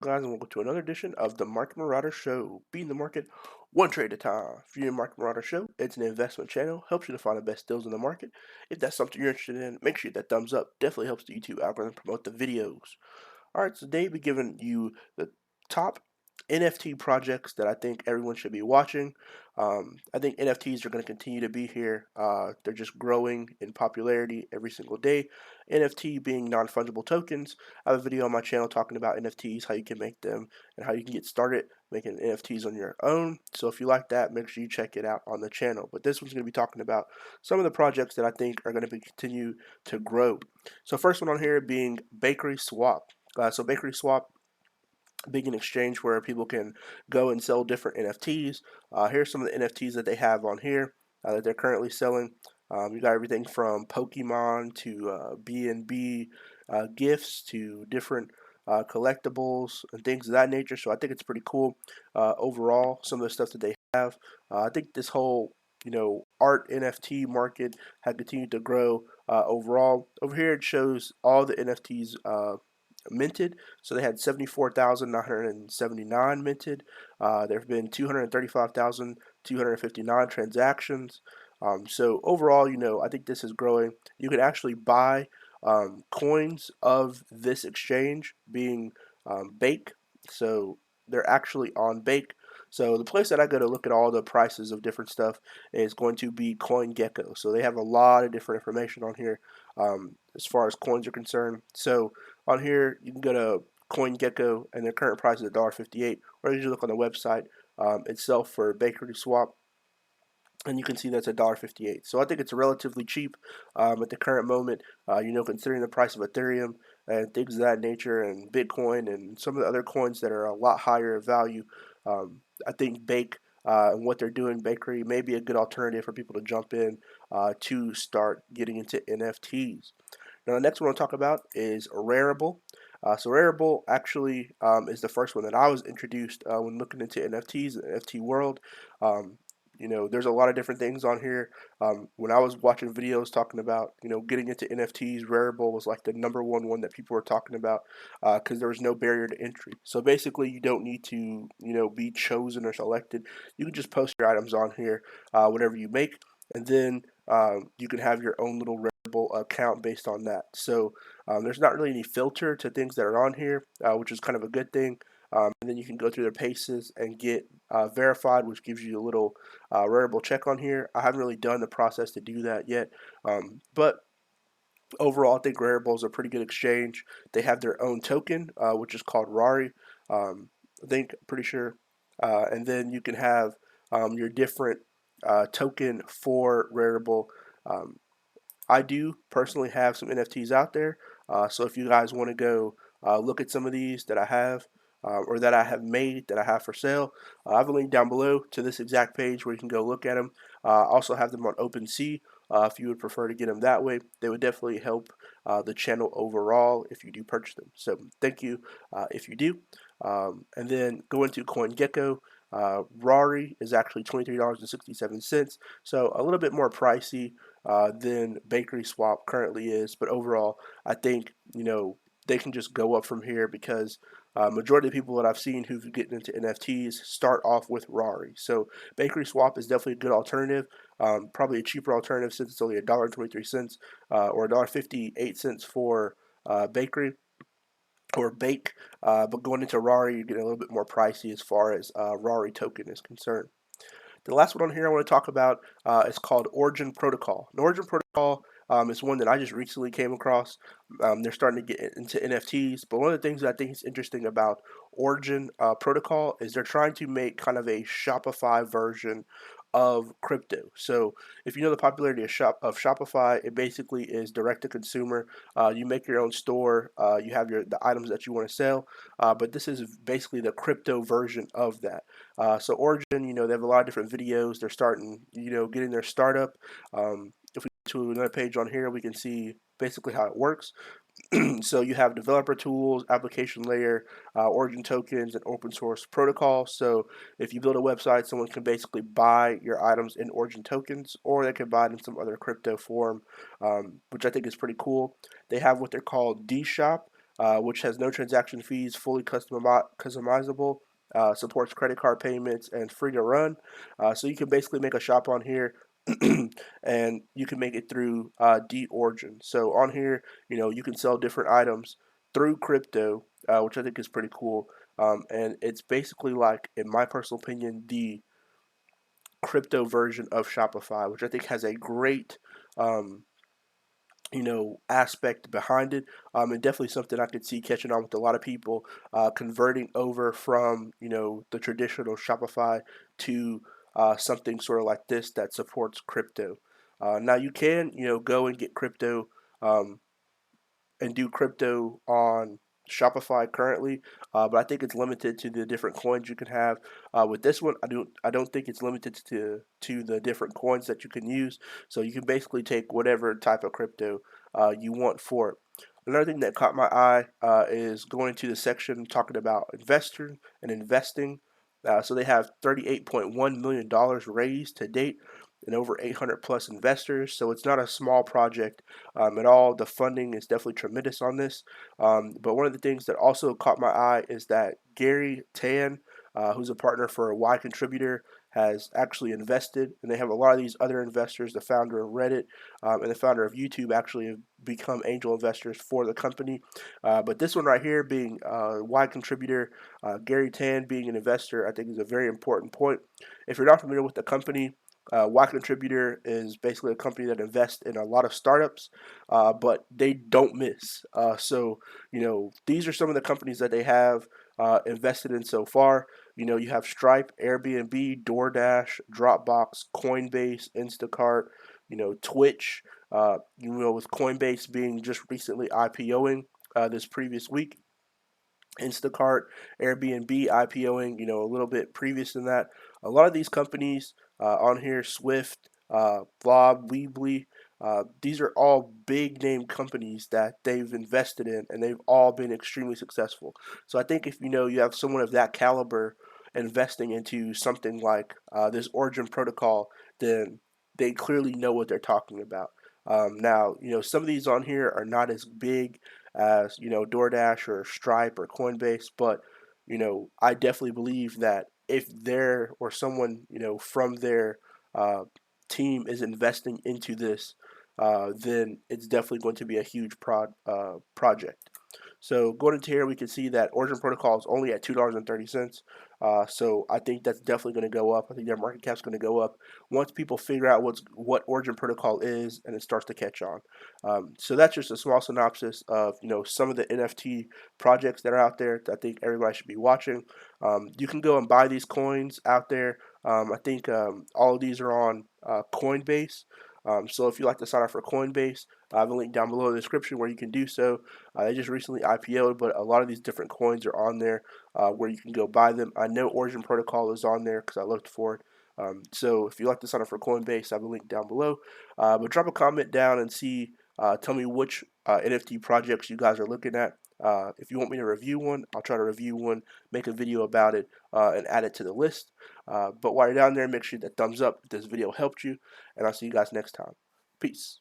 Guys, and welcome to another edition of the Market Marauder Show. Beating the market one trade at a time. For your Market Marauder Show, it's an investment channel, helps you to find the best deals in the market. If that's something you're interested in, make sure you hit that thumbs up. Definitely helps the YouTube algorithm promote the videos. All right, so today we're giving you the top NFT projects that I think everyone should be watching. I think NFTs are going to continue to be here. They're just growing in popularity every single day. NFT being non-fungible tokens. I have a video on my channel talking about NFTs, how you can make them, and how you can get started making NFTs on your own. So if you like that, make sure you check it out on the channel. But this one's going to be talking about some of the projects that I think are going to continue to grow. So first one on here being BakerySwap. So BakerySwap being an exchange where people can go and sell different NFTs. Here's some of the NFTs that they have on here that they're currently selling. You got everything from Pokemon to B&B gifts to different collectibles and things of that nature. So I think it's pretty cool overall. Some of the stuff that they have. I think this whole art NFT market had continued to grow overall. Over here it shows all the NFTs minted. So they had 74,979 minted. There have been 235,259 transactions. So overall, I think this is growing. You can actually buy coins of this exchange being Bake. So they're actually on Bake. So the place that I go to look at all the prices of different stuff is going to be CoinGecko. So they have a lot of different information on here as far as coins are concerned. So on here, you can go to CoinGecko, and their current price is $1.58. Or you just look on the website itself for BakerySwap, and you can see that's $1.58. So I think it's relatively cheap at the current moment. Considering the price of Ethereum and things of that nature, and Bitcoin, and some of the other coins that are a lot higher in value. I think and what they're doing, Bakery, may be a good alternative for people to jump in to start getting into NFTs. Now, the next one I'll talk about is Rarible. So Rarible actually is the first one that I was introduced when looking into NFTs, the NFT world. Um, there's a lot of different things on here. When I was watching videos talking about, getting into NFTs, Rarible was like the number one that people were talking about because there was no barrier to entry. So basically, you don't need to, be chosen or selected. You can just post your items on here, whatever you make, and then you can have your own little account based on that. So there's not really any filter to things that are on here, which is kind of a good thing. And then you can go through their paces and get verified, which gives you a little Rarible check on here. I haven't really done the process to do that yet, but overall, I think Rarible is a pretty good exchange. They have their own token, which is called Rari. Pretty sure. And then you can have your different token for Rarible. Um, I do personally have some NFTs out there. So if you guys want to go look at some of these that I have or that I have made that I have for sale, I have a link down below to this exact page where you can go look at them. I also have them on OpenSea. If you would prefer to get them that way, they would definitely help the channel overall if you do purchase them. So thank you if you do. And then go into CoinGecko. Rari is actually $23.67, so a little bit more pricey than BakerySwap currently is. But overall, I think they can just go up from here because majority of people that I've seen who've getting into NFTs start off with Rari. So BakerySwap is definitely a good alternative. Probably a cheaper alternative since it's only $1.23 or $1.58 for Bakery or Bake. But going into Rari, you're getting a little bit more pricey as far as Rari token is concerned. The last one on here I want to talk about is called Origin Protocol. The Origin Protocol is one that I just recently came across. They're starting to get into NFTs, but one of the things that I think is interesting about Origin Protocol is they're trying to make kind of a Shopify version of crypto. So if you know the popularity of Shopify, it basically is direct to consumer. You make your own store. You have the items that you want to sell, but this is basically the crypto version of that. So Origin, they have a lot of different videos. They're starting, getting their startup. If we go to another page on here, we can see basically how it works. So you have developer tools, application layer, origin tokens, and open source protocol. So if you build a website, someone can basically buy your items in origin tokens, or they can buy it in some other crypto form, which I think is pretty cool. They have what they're called D Shop. which has no transaction fees, fully customizable, supports credit card payments, and free to run. So you can basically make a shop on here. And you can make it through D-Origin. So on here, you can sell different items through crypto, which I think is pretty cool. And it's basically like, in my personal opinion, the crypto version of Shopify, which I think has a great um, aspect behind it, and definitely something I could see catching on with a lot of people, converting over from the traditional Shopify to something sort of like this that supports crypto. Now you can go and get crypto, um, and do crypto on Shopify currently, but I think it's limited to the different coins you can have. With this one, I don't think it's limited to the different coins that you can use. So you can basically take whatever type of crypto you want for it. Another thing that caught my eye is going to the section talking about investor and investing. So they have $38.1 million raised to date and over 800 plus investors. So it's not a small project at all. The funding is definitely tremendous on this. But one of the things that also caught my eye is that Gary Tan, who's a partner for a Y Contributor, has actually invested, and they have a lot of these other investors. The founder of Reddit and the founder of YouTube actually have become angel investors for the company. But this one right here, being Y Contributor, Gary Tan being an investor, I think is a very important point. If you're not familiar with the company, Y Contributor is basically a company that invests in a lot of startups, but they don't miss. So, these are some of the companies that they have invested in so far. You have Stripe, Airbnb, DoorDash, Dropbox, Coinbase, Instacart, Twitch, with Coinbase being just recently IPOing this previous week. Instacart, Airbnb IPOing, a little bit previous than that. A lot of these companies on here, Swift, Blob, Weebly, these are all big name companies that they've invested in, and they've all been extremely successful. So I think if you have someone of that caliber investing into something like this Origin protocol, then they clearly know what they're talking about. Now, some of these on here are not as big as DoorDash or Stripe or Coinbase, but I definitely believe that if they're or someone from their uh, team is investing into this, then it's definitely going to be a huge project. So going into here, we can see that Origin Protocol is only at $2.30. So I think that's definitely going to go up. I think their market cap is going to go up once people figure out what Origin Protocol is and it starts to catch on. So that's just a small synopsis of some of the NFT projects that are out there that I think everybody should be watching. You can go and buy these coins out there. I think all of these are on Coinbase. So if you'd like to sign up for Coinbase, I have a link down below in the description where you can do so. They just recently IPO'd, but a lot of these different coins are on there where you can go buy them. I know Origin Protocol is on there because I looked for it. So if you'd like to sign up for Coinbase, I have a link down below. But drop a comment down and tell me which NFT projects you guys are looking at. If you want me to review one, I'll try to review one, make a video about it, and add it to the list. But while you're down there, make sure that thumbs up if this video helped you, and I'll see you guys next time. Peace.